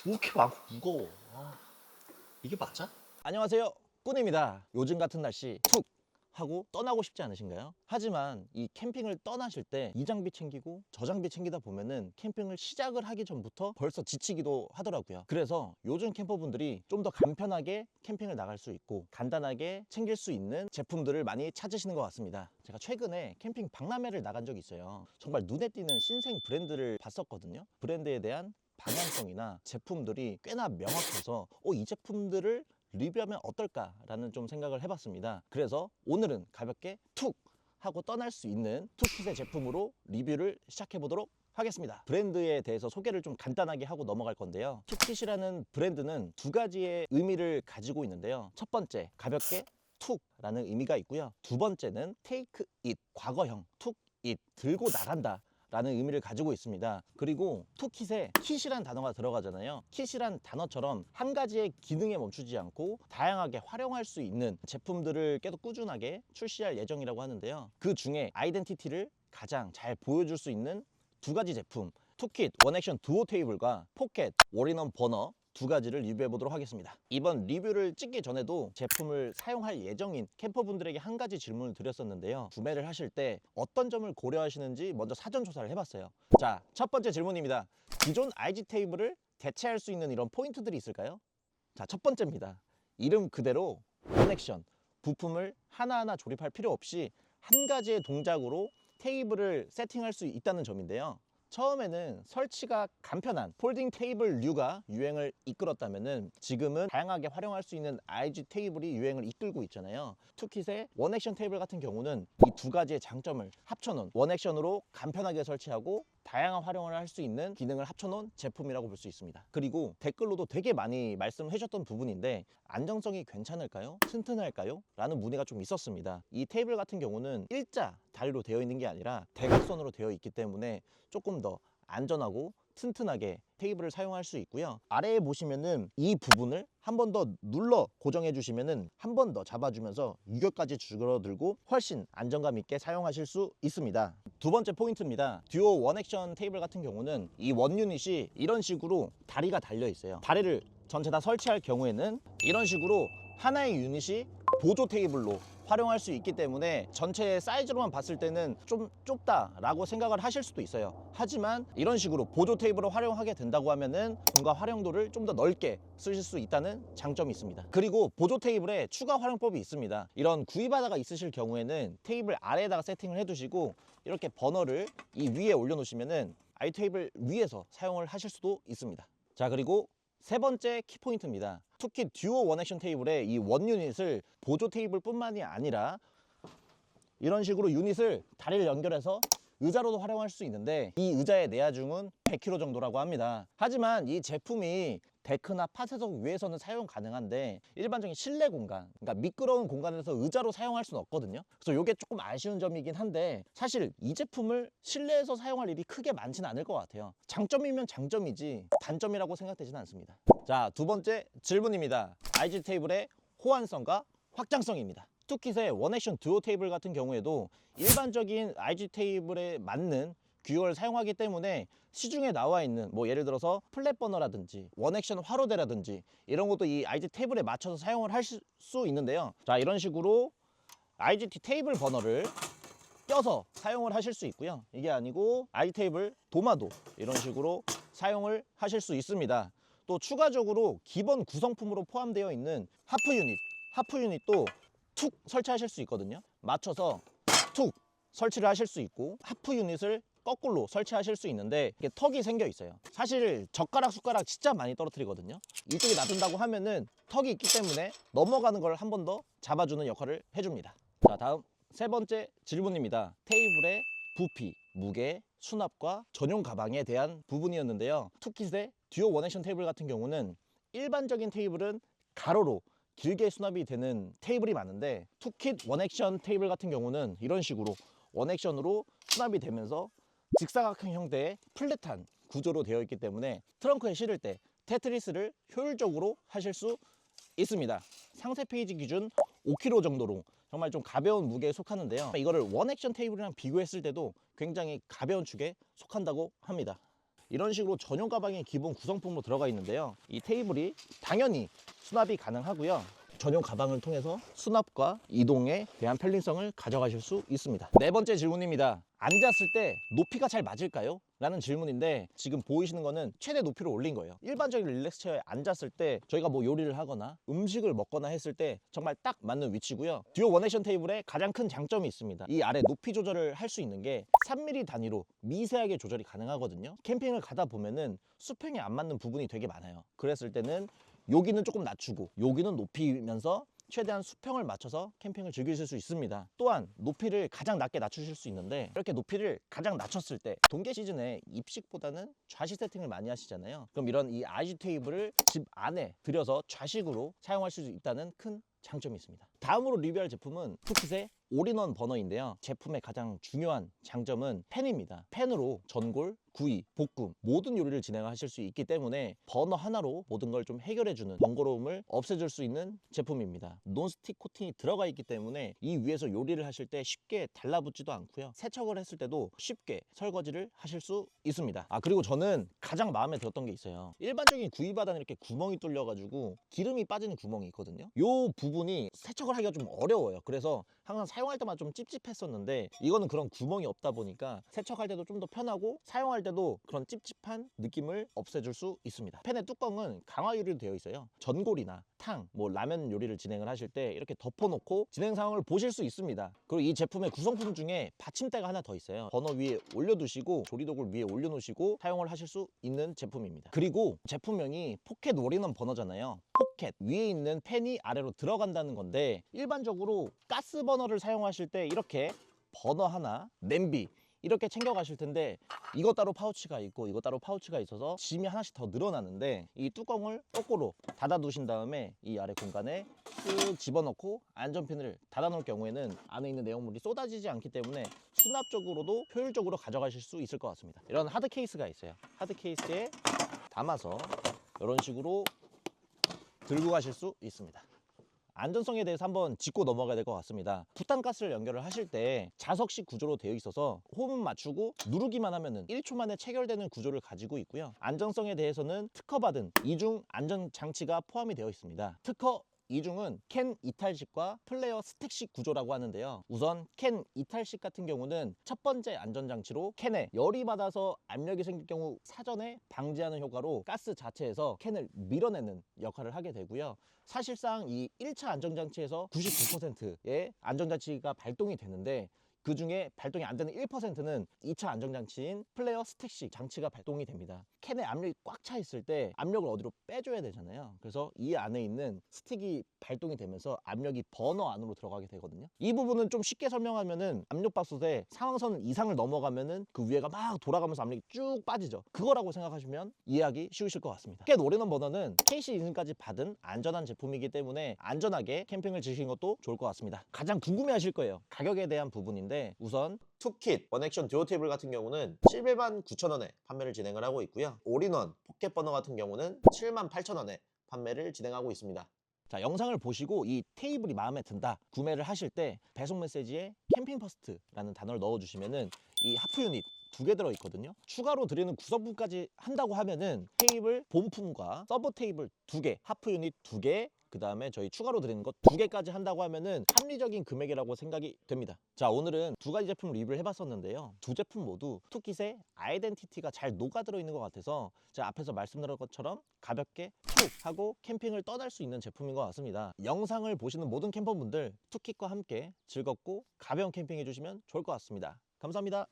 왜 이렇게 많고 무거워? 이게 맞아? 안녕하세요, 꾼입니다. 요즘 같은 날씨 툭 하고 떠나고 싶지 않으신가요? 하지만 이 캠핑을 떠나실 때 이 장비 챙기고 저 장비 챙기다 보면은 캠핑을 시작을 하기 전부터 벌써 지치기도 하더라고요. 그래서 요즘 캠퍼분들이 좀 더 간편하게 캠핑을 나갈 수 있고 간단하게 챙길 수 있는 제품들을 많이 찾으시는 것 같습니다. 제가 최근에 캠핑 박람회를 나간 적이 있어요. 정말 눈에 띄는 신생 브랜드를 봤었거든요. 브랜드에 대한 방향성이나 제품들이 꽤나 명확해서 이 제품들을 리뷰하면 어떨까라는 좀 생각을 해봤습니다. 그래서 오늘은 가볍게 툭 하고 떠날 수 있는 툭킷의 제품으로 리뷰를 시작해 보도록 하겠습니다. 브랜드에 대해서 소개를 좀 간단하게 하고 넘어갈 건데요. 툭킷이라는 브랜드는 두 가지의 의미를 가지고 있는데요. 첫 번째, 가볍게 툭라는 의미가 있고요. 두 번째는 take it, 과거형 툭 it, 들고 나간다 라는 의미를 가지고 있습니다. 그리고 툭킷에 킷이란 단어가 들어가잖아요. 킷이란 단어처럼 한 가지의 기능에 멈추지 않고 다양하게 활용할 수 있는 제품들을 계속 꾸준하게 출시할 예정이라고 하는데요. 그 중에 아이덴티티를 가장 잘 보여줄 수 있는 두 가지 제품, 툭킷 원액션 두오 테이블과 포켓 올인원 버너 두 가지를 리뷰해 보도록 하겠습니다. 이번 리뷰를 찍기 전에도 제품을 사용할 예정인 캠퍼분들에게 한 가지 질문을 드렸었는데요. 구매를 하실 때 어떤 점을 고려하시는지 먼저 사전 조사를 해봤어요. 자, 첫 번째 질문입니다. 기존 IG 테이블을 대체할 수 있는 이런 포인트들이 있을까요? 자, 첫 번째입니다. 이름 그대로 원액션, 부품을 하나하나 조립할 필요 없이 한 가지의 동작으로 테이블을 세팅할 수 있다는 점인데요. 처음에는 설치가 간편한 폴딩 테이블류가 유행을 이끌었다면은 지금은 다양하게 활용할 수 있는 IG 테이블이 유행을 이끌고 있잖아요. 툭킷의 원액션 테이블 같은 경우는 이 두 가지의 장점을 합쳐놓은 원액션으로 간편하게 설치하고 다양한 활용을 할 수 있는 기능을 합쳐놓은 제품이라고 볼 수 있습니다. 그리고 댓글로도 되게 많이 말씀해 주셨던 부분인데 안정성이 괜찮을까요? 튼튼할까요? 라는 문의가 좀 있었습니다. 이 테이블 같은 경우는 일자 다리로 되어 있는 게 아니라 대각선으로 되어 있기 때문에 조금 더 안전하고 튼튼하게 테이블을 사용할 수 있고요. 아래에 보시면은 이 부분을 한 번 더 눌러 고정해 주시면은 한 번 더 잡아주면서 유격까지 줄어들고 훨씬 안정감 있게 사용하실 수 있습니다. 두 번째 포인트입니다. 듀오 원액션 테이블 같은 경우는 이 원 유닛이 이런 식으로 다리가 달려 있어요. 다리를 전체 다 설치할 경우에는 이런 식으로 하나의 유닛이 보조 테이블로 활용할 수 있기 때문에 전체 사이즈로만 봤을 때는 좀 좁다라고 생각을 하실 수도 있어요. 하지만 이런 식으로 보조 테이블을 활용하게 된다고 하면은 공간 활용도를 좀 더 넓게 쓰실 수 있다는 장점이 있습니다. 그리고 보조 테이블에 추가 활용법이 있습니다. 이런 구입하다가 있으실 경우에는 테이블 아래에다가 세팅을 해두시고 이렇게 버너를 이 위에 올려놓으시면은 아이 테이블 위에서 사용을 하실 수도 있습니다. 자, 그리고 세 번째 키포인트입니다. 툭킷 듀오 원액션 테이블의 이 원 유닛을 보조 테이블 뿐만이 아니라 이런 식으로 유닛을 다리를 연결해서 의자로도 활용할 수 있는데 이 의자의 내하중은 100kg 정도라고 합니다. 하지만 이 제품이 데크나 파쇄석 위에서는 사용 가능한데 일반적인 실내 공간, 그러니까 미끄러운 공간에서 의자로 사용할 수는 없거든요. 그래서 이게 조금 아쉬운 점이긴 한데 사실 이 제품을 실내에서 사용할 일이 크게 많지는 않을 것 같아요. 장점이면 장점이지 단점이라고 생각되지는 않습니다. 자, 두 번째 질문입니다. IG 테이블의 호환성과 확장성입니다. 툭킷의 원액션 듀오 테이블 같은 경우에도 일반적인 IG 테이블에 맞는 규격을 사용하기 때문에 시중에 나와 있는 예를 들어서 플랫 버너라든지 원액션 화로대라든지 이런 것도 이 IG 테이블에 맞춰서 사용을 할 수 있는데요. 자, 이런 식으로 IGT 테이블 버너를 껴서 사용을 하실 수 있고요. 이게 아니고 IG 테이블 도마도 이런 식으로 사용을 하실 수 있습니다. 또 추가적으로 기본 구성품으로 포함되어 있는 하프 유닛도 툭 설치하실 수 있거든요. 맞춰서 툭 설치를 하실 수 있고 하프 유닛을 거꾸로 설치하실 수 있는데 이게 턱이 생겨 있어요. 사실 젓가락 숟가락 진짜 많이 떨어뜨리거든요. 이쪽에 놔둔다고 하면은 턱이 있기 때문에 넘어가는 걸 한 번 더 잡아주는 역할을 해줍니다. 자, 다음 세 번째 질문입니다. 테이블의 부피, 무게, 수납과 전용 가방에 대한 부분이었는데요. 툭킷의 듀오 원액션 테이블 같은 경우는 일반적인 테이블은 가로로 길게 수납이 되는 테이블이 많은데 툭킷 원액션 테이블 같은 경우는 이런 식으로 원액션으로 수납이 되면서 직사각형 형태의 플랫한 구조로 되어 있기 때문에 트렁크에 실을 때 테트리스를 효율적으로 하실 수 있습니다. 상세 페이지 기준 5kg 정도로 정말 좀 가벼운 무게에 속하는데요. 이거를 원액션 테이블이랑 비교했을 때도 굉장히 가벼운 축에 속한다고 합니다. 이런 식으로 전용 가방의 기본 구성품으로 들어가 있는데요. 이 테이블이 당연히 수납이 가능하고요. 전용 가방을 통해서 수납과 이동에 대한 편리성을 가져가실 수 있습니다. 네 번째 질문입니다. 앉았을 때 높이가 잘 맞을까요? 라는 질문인데 지금 보이시는 거는 최대 높이로 올린 거예요. 일반적인 릴렉스 체어에 앉았을 때 저희가 뭐 요리를 하거나 음식을 먹거나 했을 때 정말 딱 맞는 위치고요. 듀오 원액션 테이블의 가장 큰 장점이 있습니다. 이 아래 높이 조절을 할 수 있는 게 3mm 단위로 미세하게 조절이 가능하거든요. 캠핑을 가다 보면은 수평이 안 맞는 부분이 되게 많아요. 그랬을 때는 여기는 조금 낮추고 여기는 높이면서 최대한 수평을 맞춰서 캠핑을 즐기실 수 있습니다. 또한 높이를 가장 낮게 낮추실 수 있는데 이렇게 높이를 가장 낮췄을 때 동계 시즌에 입식보다는 좌식 세팅을 많이 하시잖아요. 그럼 이런 이 아이즈 테이블을 집 안에 들여서 좌식으로 사용할 수 있다는 큰 장점이 있습니다. 다음으로 리뷰할 제품은 툭킷의 올인원 버너인데요. 제품의 가장 중요한 장점은 팬입니다. 팬으로 전골, 구이, 볶음 모든 요리를 진행하실 수 있기 때문에 버너 하나로 모든 걸 좀 해결해주는 번거로움을 없애줄 수 있는 제품입니다. 논스틱 코팅이 들어가 있기 때문에 이 위에서 요리를 하실 때 쉽게 달라붙지도 않고요. 세척을 했을 때도 쉽게 설거지를 하실 수 있습니다. 그리고 저는 가장 마음에 들었던 게 있어요. 일반적인 구이바다는 이렇게 구멍이 뚫려가지고 기름이 빠지는 구멍이 있거든요. 이 부분이 세척을 하기가 좀 어려워요. 그래서 항상 사용할 때마다 좀 찝찝했었는데 이거는 그런 구멍이 없다 보니까 세척할 때도 좀 더 편하고 사용할 때도 그런 찝찝한 느낌을 없애줄 수 있습니다. 팬의 뚜껑은 강화 유리로 되어 있어요. 전골이나 탕, 뭐 라면 요리를 진행을 하실 때 이렇게 덮어놓고 진행 상황을 보실 수 있습니다. 그리고 이 제품의 구성품 중에 받침대가 하나 더 있어요. 버너 위에 올려두시고 조리도구를 위에 올려놓으시고 사용을 하실 수 있는 제품입니다. 그리고 제품명이 포켓 올인원 버너잖아요. 포켓 위에 있는 팬이 아래로 들어간다는 건데 일반적으로 가스 버너를 사용하실 때 이렇게 버너 하나, 냄비 이렇게 챙겨 가실 텐데 이거 따로 파우치가 있고 이거 따로 파우치가 있어서 짐이 하나씩 더 늘어나는데 이 뚜껑을 거꾸로 닫아 두신 다음에 이 아래 공간에 쓱 집어넣고 안전핀을 닫아 놓을 경우에는 안에 있는 내용물이 쏟아지지 않기 때문에 수납적으로도 효율적으로 가져가실 수 있을 것 같습니다. 이런 하드 케이스가 있어요. 하드 케이스에 담아서 이런 식으로 들고 가실 수 있습니다. 안전성에 대해서 한번 짚고 넘어가야 될 것 같습니다. 부탄가스를 연결을 하실 때 자석식 구조로 되어 있어서 홈은 맞추고 누르기만 하면은 1초 만에 체결되는 구조를 가지고 있고요. 안전성에 대해서는 특허받은 이중 안전장치가 포함이 되어 있습니다. 특허 이중은 캔 이탈식과 플레이어 스택식 구조라고 하는데요. 우선 캔 이탈식 같은 경우는 첫 번째 안전장치로 캔에 열이 받아서 압력이 생길 경우 사전에 방지하는 효과로 가스 자체에서 캔을 밀어내는 역할을 하게 되고요. 사실상 이 1차 안전장치에서 99%의 안전장치가 발동이 되는데 그 중에 발동이 안 되는 1%는 2차 안전장치인 플레이어 스택식 장치가 발동이 됩니다. 캔에 압력이 꽉 차 있을 때 압력을 어디로 빼줘야 되잖아요. 그래서 이 안에 있는 스틱이 발동이 되면서 압력이 버너 안으로 들어가게 되거든요. 이 부분은 좀 쉽게 설명하면은 압력밥솥에 상황선 이상을 넘어가면은 그 위에가 막 돌아가면서 압력이 쭉 빠지죠. 그거라고 생각하시면 이해하기 쉬우실 것 같습니다. 캔 올인원 버너는 KC 인증까지 받은 안전한 제품이기 때문에 안전하게 캠핑을 즐기는 것도 좋을 것 같습니다. 가장 궁금해하실 거예요. 가격에 대한 부분인데 우선 툭킷 원액션 듀오 테이블 같은 경우는 7,9,000원에 판매를 진행을 하고 있고요. 올인원 포켓 버너 같은 경우는 78,000원에 판매를 진행하고 있습니다. 자, 영상을 보시고 이 테이블이 마음에 든다 구매를 하실 때 배송 메시지에 캠핑 퍼스트라는 단어를 넣어주시면은 이 하프 유닛 2개 들어있거든요. 추가로 드리는 구성품까지 한다고 하면은 테이블 본품과 서브 테이블 2개, 하프 유닛 2개, 그 다음에 저희 추가로 드리는 것 2개까지 한다고 하면은 합리적인 금액이라고 생각이 됩니다. 자, 오늘은 두 가지 제품 리뷰를 해봤었는데요. 두 제품 모두 툭킷의 아이덴티티가 잘 녹아들어 있는 것 같아서 제가 앞에서 말씀드린 것처럼 가볍게 툭 하고 캠핑을 떠날 수 있는 제품인 것 같습니다. 영상을 보시는 모든 캠퍼분들 툭킷과 함께 즐겁고 가벼운 캠핑 해주시면 좋을 것 같습니다. 감사합니다.